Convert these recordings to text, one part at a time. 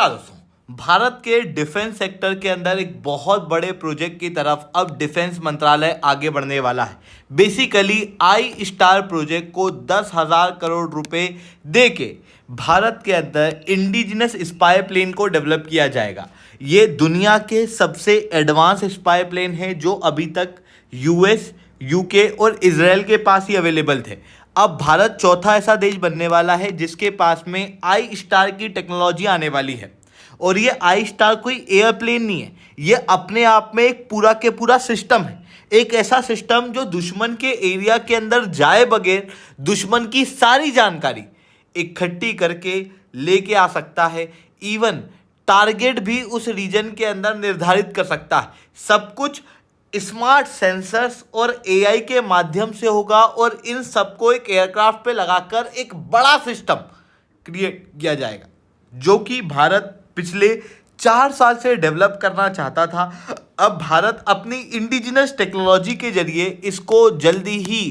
दोस्तों, भारत के defence sector के अंदर एक बहुत बड़े प्रोजेक्ट की तरफ अब डिफेंस मंत्रालय आगे बढ़ने वाला है। बेसिकली आई स्टार प्रोजेक्ट को 10,000 करोड़ रुपए दे के भारत के अंदर इंडिजिनस स्पाई प्लेन को डेवलप किया जाएगा। ये दुनिया के सबसे एडवांस स्पाई प्लेन है जो अभी तक यूएस, यूके और इजराइल के पास ही अवेलेबल थे। अब भारत चौथा ऐसा देश बनने वाला है जिसके पास में आई स्टार की टेक्नोलॉजी आने वाली है। और ये आई स्टार कोई एयरप्लेन नहीं है, ये अपने आप में एक पूरा के पूरा सिस्टम है। एक ऐसा सिस्टम जो दुश्मन के एरिया के अंदर जाए बगैर दुश्मन की सारी जानकारी इकट्ठी करके लेके आ सकता है। इवन टारगेट भी उस रीजन के अंदर निर्धारित कर सकता है। सब कुछ स्मार्ट सेंसर्स और एआई के माध्यम से होगा और इन सबको एक एयरक्राफ्ट पे लगाकर एक बड़ा सिस्टम क्रिएट किया जाएगा जो कि भारत पिछले 4 साल से डेवलप करना चाहता था। अब भारत अपनी इंडिजिनस टेक्नोलॉजी के जरिए इसको जल्दी ही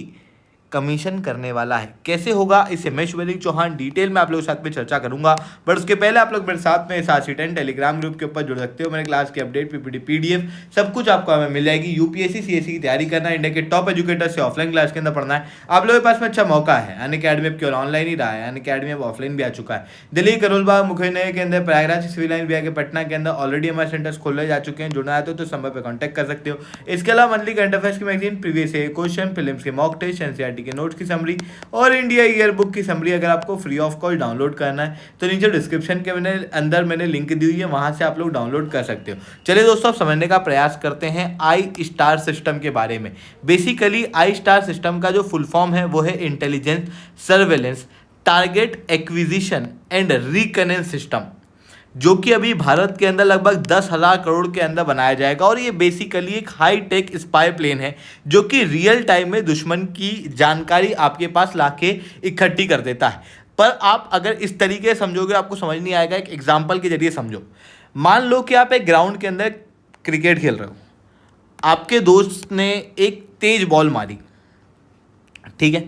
कमीशन करने वाला है। कैसे होगा इसे मैं शुभलिंग चौहान डिटेल में आप लोगों के साथ में चर्चा करूंगा। बट उसके पहले आप लोग मेरे साथ में SRC10 टेलीग्राम ग्रुप के ऊपर जुड़ सकते हो। मेरे क्लास की अपडेट PPT PDF सब कुछ आपको हमें मिल जाएगी। UPSC CSE की तैयारी करना है, इंडिया के टॉप एजुकेटर से ऑफलाइन क्लास के अंदर पढ़ना है, आप लोगों के पास में अच्छा मौका है। अनअकैडमी अब केवल ऑनलाइन ही रहा है, अनअकैडमी अब ऑफलाइन भी आ चुका है। दिल्ली, करोलबाग, मुखर्जी के अंदर, प्रयागराज सिविल लाइन भी आके पटना के अंदर ऑलरेडी हमारे सेंटर्स खोले जा चुके हैं। जुड़ना है तो समय पर कॉन्टैक्ट कर सकते हो। इसके अलावा मंथली करंट अफेयर्स की मैगजीन, प्रीवियस क्वेश्चन, फिल्म्स के मॉक टेस्ट, NCERT के नोट्स की समरी और इंडिया ईयर बुक की समरी अगर आपको फ्री ऑफ कॉस्ट डाउनलोड करना है तो नीचे डिस्क्रिप्शन के अंदर मैंने लिंक दी हुई है, वहां से आप लोग डाउनलोड कर सकते हो। चलिए दोस्तों, अब समझने का प्रयास करते हैं आई स्टार सिस्टम के बारे में। बेसिकली आई स्टार सिस्टम का जो फुल फॉर्म है वो है intelligence, surveillance, target acquisition and reconnaissance system, जो कि अभी भारत के अंदर लगभग 10,000 करोड़ के अंदर बनाया जाएगा। और ये बेसिकली एक हाई टेक स्पाई प्लेन है जो कि रियल टाइम में दुश्मन की जानकारी आपके पास लाके इकट्ठी कर देता है। पर आप अगर इस तरीके से समझोगे आपको समझ नहीं आएगा। एक एग्जाम्पल के जरिए समझो। मान लो कि आप एक ग्राउंड के अंदर क्रिकेट खेल रहे हो, आपके दोस्त ने एक तेज बॉल मारी, ठीक है,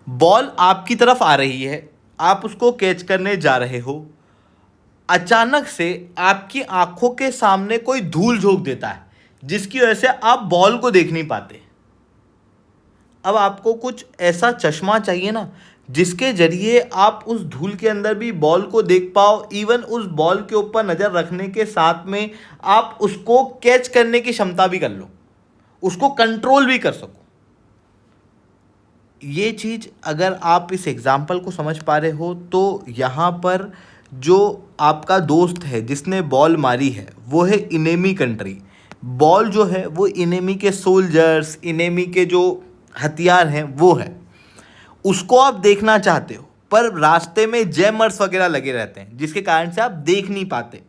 बॉल आपकी तरफ आ रही है, आप उसको कैच करने जा रहे हो, अचानक से आपकी आंखों के सामने कोई धूल झोंक देता है जिसकी वजह से आप बॉल को देख नहीं पाते। अब आपको कुछ ऐसा चश्मा चाहिए ना जिसके जरिए आप उस धूल के अंदर भी बॉल को देख पाओ, इवन उस बॉल के ऊपर नज़र रखने के साथ में आप उसको कैच करने की क्षमता भी कर लो, उसको कंट्रोल भी कर सको। ये चीज़ अगर आप इस एग्जाम्पल को समझ पा रहे हो तो यहाँ पर जो आपका दोस्त है जिसने बॉल मारी है वो है इनेमी कंट्री। बॉल जो है वो इनेमी के सोल्जर्स, इनेमी के जो हथियार हैं वो है, उसको आप देखना चाहते हो पर रास्ते में जैमर्स वगैरह लगे रहते हैं जिसके कारण से आप देख नहीं पाते।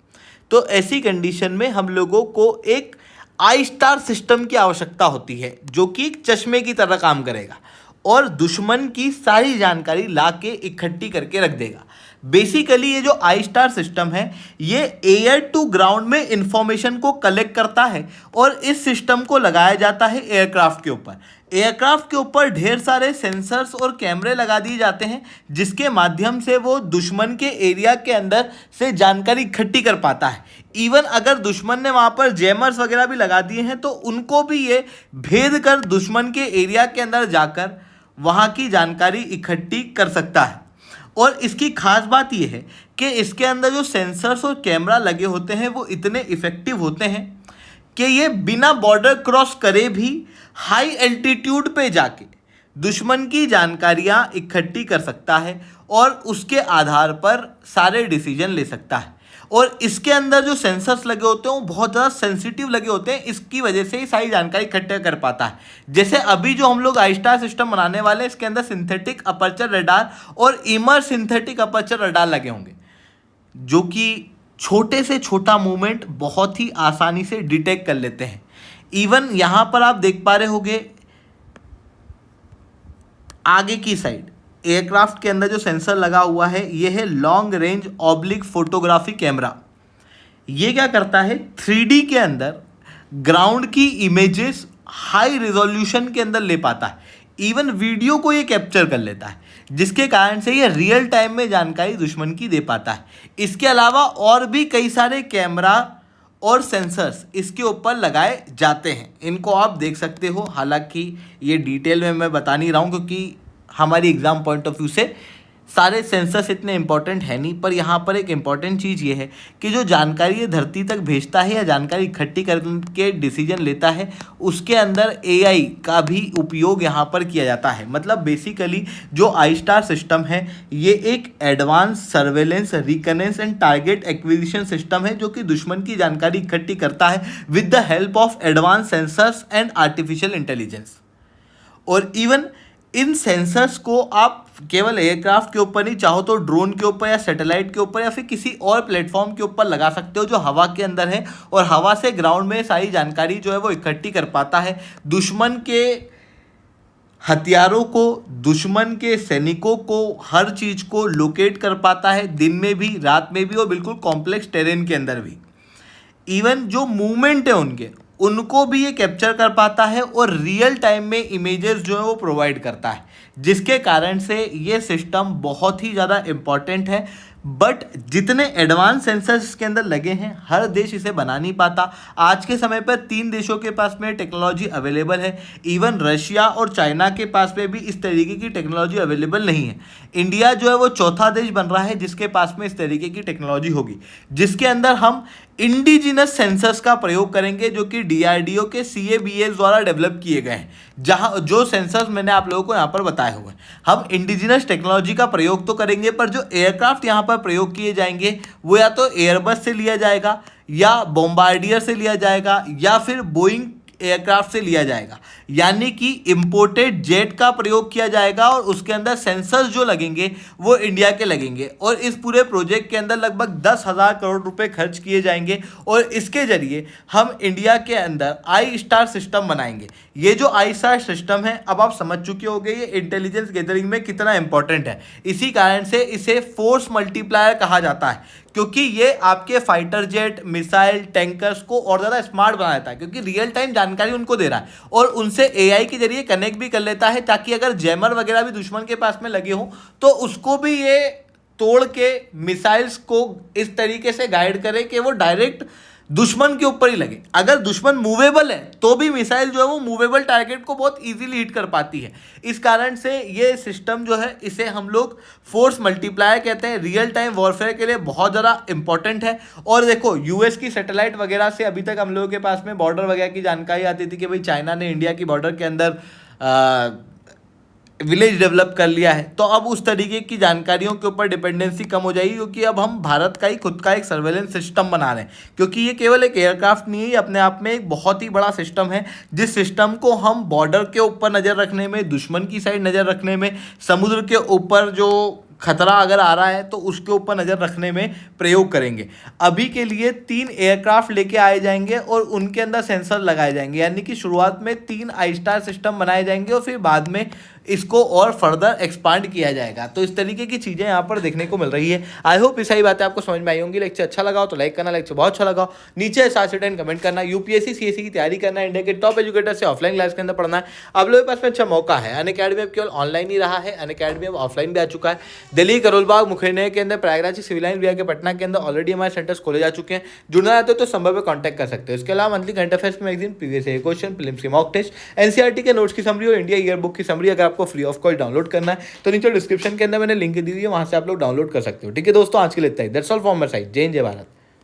तो ऐसी कंडीशन में हम लोगों को एक आई स्टार सिस्टम की आवश्यकता होती है जो कि एक चश्मे की तरह काम करेगा और दुश्मन की सारी जानकारी लाके इकट्ठी करके रख देगा। बेसिकली ये जो आई स्टार सिस्टम है ये एयर टू ग्राउंड में इंफॉर्मेशन को कलेक्ट करता है और इस सिस्टम को लगाया जाता है एयरक्राफ्ट के ऊपर। एयरक्राफ्ट के ऊपर ढेर सारे सेंसर्स और कैमरे लगा दिए जाते हैं जिसके माध्यम से वो दुश्मन के एरिया के अंदर से जानकारी इकट्ठी कर पाता है। इवन अगर दुश्मन ने वहाँ पर जैमर्स वगैरह भी लगा दिए हैं तो उनको भी ये भेद कर दुश्मन के एरिया के अंदर जाकर वहाँ की जानकारी इकट्ठी कर सकता है। और इसकी खास बात यह है कि इसके अंदर जो सेंसर्स और कैमरा लगे होते हैं वो इतने इफ़ेक्टिव होते हैं कि ये बिना बॉर्डर क्रॉस करे भी हाई एल्टीट्यूड पे जाके दुश्मन की जानकारियां इकट्ठी कर सकता है और उसके आधार पर सारे डिसीजन ले सकता है। और इसके अंदर जो सेंसर्स लगे होते हैं वो बहुत ज़्यादा सेंसिटिव लगे होते हैं, इसकी वजह से ही सारी जानकारी इकट्ठा कर पाता है। जैसे अभी जो हम लोग आई स्टार सिस्टम बनाने वाले हैं इसके अंदर सिंथेटिक अपर्चर रडार और इमर सिंथेटिक अपर्चर रडार लगे होंगे जो कि छोटे से छोटा मूवमेंट बहुत ही आसानी से डिटेक्ट कर लेते हैं। इवन यहाँ पर आप देख पा रहे होंगे आगे की साइड एयरक्राफ्ट के अंदर जो सेंसर लगा हुआ है ये है long range oblique photography camera. ये क्या करता है 3D के अंदर ग्राउंड की इमेजेस हाई रिजोल्यूशन के अंदर ले पाता है, इवन वीडियो को ये कैप्चर कर लेता है जिसके कारण से ये रियल टाइम में जानकारी दुश्मन की दे पाता है। इसके अलावा और भी कई सारे कैमरा और सेंसर्स इसके ऊपर लगाए जाते हैं, इनको आप देख सकते हो। हालांकि ये डिटेल में मैं बता नहीं रहा हूँ क्योंकि हमारी एग्ज़ाम पॉइंट ऑफ व्यू से सारे सेंसर्स इतने इंपॉर्टेंट है नहीं, पर यहाँ पर एक इम्पॉर्टेंट चीज़ ये है कि जो जानकारी ये धरती तक भेजता है या जानकारी इकट्ठी करके डिसीजन लेता है, उसके अंदर एआई का भी उपयोग यहाँ पर किया जाता है। मतलब बेसिकली जो आई स्टार सिस्टम है ये एक advance surveillance, reconnaissance and target acquisition system है जो कि दुश्मन की जानकारी इकट्ठी करता है with the help of advance sensors and artificial intelligence. और इवन इन सेंसर्स को आप केवल एयरक्राफ्ट के ऊपर नहीं, चाहो तो ड्रोन के ऊपर या सैटेलाइट के ऊपर या फिर किसी और प्लेटफॉर्म के ऊपर लगा सकते हो जो हवा के अंदर है, और हवा से ग्राउंड में सारी जानकारी जो है वो इकट्ठी कर पाता है। दुश्मन के हथियारों को, दुश्मन के सैनिकों को, हर चीज़ को लोकेट कर पाता है, दिन में भी, रात में भी, और बिल्कुल कॉम्प्लेक्स टेरेन के अंदर भी। इवन जो मूवमेंट है उनको भी ये कैप्चर कर पाता है और रियल टाइम में इमेजेस जो है वो प्रोवाइड करता है, जिसके कारण से ये सिस्टम बहुत ही ज़्यादा इम्पॉर्टेंट है। बट जितने एडवांस सेंसर्स इसके अंदर लगे हैं हर देश इसे बना नहीं पाता। आज के समय पर 3 देशों के पास में टेक्नोलॉजी अवेलेबल है, इवन रशिया और चाइना के पास में भी इस तरीके की टेक्नोलॉजी अवेलेबल नहीं है। इंडिया जो है वो चौथा देश बन रहा है जिसके पास में इस तरीके की टेक्नोलॉजी होगी, जिसके अंदर हम इंडिजिनस सेंसर्स का प्रयोग करेंगे जो कि डीआरडीओ के CABS द्वारा डेवलप किए गए हैं। जहां जो सेंसर्स मैंने आप लोगों को यहाँ पर बताए हुए हैं, हम इंडिजिनस टेक्नोलॉजी का प्रयोग तो करेंगे, पर जो एयरक्राफ्ट यहाँ पर प्रयोग किए जाएंगे वो या तो एयरबस से लिया जाएगा या बॉम्बार्डियर से लिया जाएगा या फिर बोइंग एयरक्राफ्ट से लिया जाएगा। यानी कि इंपोर्टेड जेट का प्रयोग किया जाएगा और उसके अंदर सेंसर्स जो लगेंगे वो इंडिया के लगेंगे। और इस पूरे प्रोजेक्ट के अंदर लगभग 10,000 करोड़ रुपए खर्च किए जाएंगे और इसके जरिए हम इंडिया के अंदर आई स्टार सिस्टम बनाएंगे। ये जो आई स्टार सिस्टम है, अब आप समझ चुके होंगे ये इंटेलिजेंस गैदरिंग में कितना इंपॉर्टेंट है। इसी कारण से इसे फोर्स मल्टीप्लायर कहा जाता है, क्योंकि ये आपके फाइटर जेट, मिसाइल, टैंकर्स को और ज़्यादा स्मार्ट बना देता है, क्योंकि रियल टाइम जानकारी उनको दे रहा है और उनसे एआई के जरिए कनेक्ट भी कर लेता है, ताकि अगर जैमर वगैरह भी दुश्मन के पास में लगे हो तो उसको भी ये तोड़ के मिसाइल्स को इस तरीके से गाइड करे कि वो डायरेक्ट दुश्मन के ऊपर ही लगे। अगर दुश्मन मूवेबल है तो भी मिसाइल जो है वो मूवेबल टारगेट को बहुत इजीली हिट कर पाती है। इस कारण से ये सिस्टम जो है इसे हम लोग फोर्स मल्टीप्लायर कहते हैं। रियल टाइम वॉरफेयर के लिए बहुत ज़्यादा इंपॉर्टेंट है। और देखो यूएस की सैटेलाइट वगैरह से अभी तक हम लोगों के पास में बॉर्डर वगैरह की जानकारी आती थी कि भाई चाइना ने इंडिया की बॉर्डर के अंदर विलेज डेवलप कर लिया है, तो अब उस तरीके की जानकारियों के ऊपर डिपेंडेंसी कम हो जाएगी, क्योंकि अब हम भारत का ही खुद का एक सर्वेलेंस सिस्टम बना रहे हैं। क्योंकि ये केवल एक एयरक्राफ्ट नहीं है, ये अपने आप में एक बहुत ही बड़ा सिस्टम है, जिस सिस्टम को हम बॉर्डर के ऊपर नज़र रखने में, दुश्मन की साइड नज़र रखने में, समुद्र के ऊपर जो खतरा अगर आ रहा है तो उसके ऊपर नज़र रखने में प्रयोग करेंगे। अभी के लिए 3 एयरक्राफ्ट लेके आए जाएंगे और उनके अंदर सेंसर लगाए जाएंगे, यानी कि शुरुआत में 3 आई स्टार सिस्टम बनाए जाएंगे और फिर बाद में इसको और फर्दर एक्सपांड किया जाएगा। तो इस तरीके की चीज़ें यहाँ पर देखने को मिल रही है। आई होप ये सारी बातें आपको समझ में आई होंगी। लेक्चर अच्छा लगा हो तो लाइक करना, लेक्चर बहुत अच्छा लगा हो नीचे 7 कमेंट करना। यूपीएससी सीएससी की तैयारी करना है, इंडिया के टॉप एजुकेटर से ऑफलाइन क्लास के अंदर पढ़ना है, आप लोगों के पास में अच्छा मौका है। अनअकैडमी अब केवल ऑनलाइन ही रहा है, अनअकैडमी अब ऑफलाइन भी आ चुका है। दिल्ली, करोलबाग, मुखर्जी के अंदर, प्रयागराज, सिविल लाइन विभाग के पटना के अंदर ऑलरेडी हमारे सेंटर्स खोले जा चुके हैं। जुड़ना चाहते हो तो संभव पे कॉन्टैक्ट कर सकते हो। इसके अलावा मंथली करंट अफेयर्स की magazine, previous year question, prelims की मॉक टेस्ट, एनसीईआरटी के नोट्स की समरी और इंडिया ईयर बुक की समरी अगर आपको फ्री ऑफ कॉस्ट डाउनलोड करना है तो नीचे डिस्क्रिप्शन के अंदर मैंने लिंक दी हुई है, वहां से आप लोग डाउनलोड कर सकते हो। ठीक है दोस्तों, आज के लिए इतना ही। That's all from my side. जय हिंद, जय भारत।